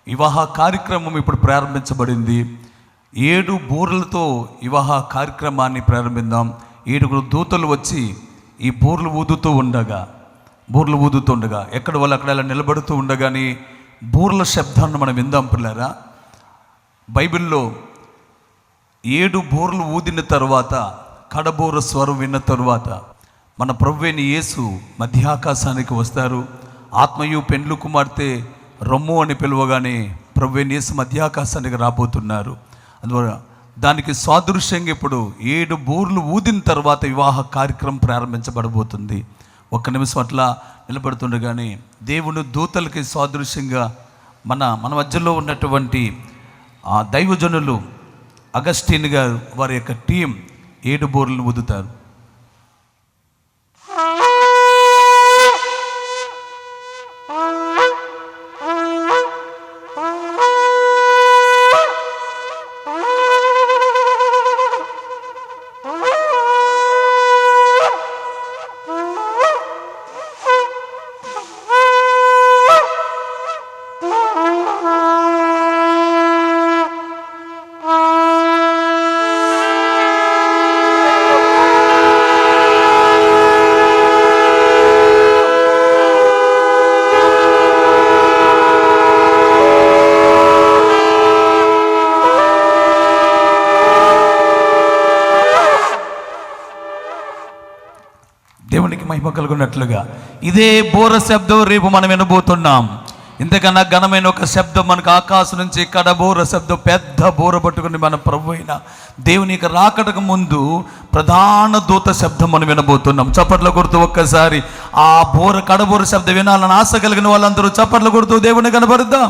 వివాహ కార్యక్రమం ఇప్పుడు ప్రారంభించబడింది. 7 బూరలతో వివాహ కార్యక్రమాన్ని ప్రారంభిద్దాం. 7 దూతలు వచ్చి ఈ బూరలు ఊదుతూ ఉండగా ఎక్కడ వాళ్ళు అక్కడ అలా నిలబడుతూ ఉండగానే బూరల శబ్దాన్ని మనం విందాం పిల్లరా. బైబిల్లో 7 బూరలు ఊదిన తర్వాత, కడబూర స్వరం విన్న తరువాత మన ప్రభువైన యేసు మధ్యాకాశానికి వస్తారు. ఆత్మయు పెండ్లు కుమార్తె రొమ్ము అని పిలువగానే ప్రభువైన యేసు మధ్యాకాశానికి రాబోతున్నారు. అందువల్ల దానికి సాదృశ్యంగా ఇప్పుడు 7 బూర్లు ఊదిన తర్వాత వివాహ కార్యక్రమం ప్రారంభించబడబోతుంది. ఒక్క నిమిషం అట్లా నిలబడుతుండగానే దేవుని దూతలకి సాదృశ్యంగా మన మధ్యలో ఉన్నటువంటి ఆ దైవజనులు అగస్టిన్ గారు వారి యొక్క టీం 7 బూర్లను ఊదుతారు. దేవునికి మహిమ కలుగునట్లుగా ఇదే బోర శబ్దం రేపు మనం వినబోతున్నాం. ఇంతకన్నా ఘనమైన ఒక శబ్దం మనకు ఆకాశం నుంచి కడబోర శబ్దం, పెద్ద బోర పట్టుకుని మన ప్రభు అయిన దేవునికి రాకడకు ముందు ప్రధాన దూత శబ్దం మనం వినబోతున్నాం. చప్పట్లు కొడుతూ ఒక్కసారి ఆ కడబోర శబ్దం వినాలని ఆశ కలిగిన వాళ్ళందరూ చప్పట్లు కొడుతూ దేవుని కనబరుద్దాం.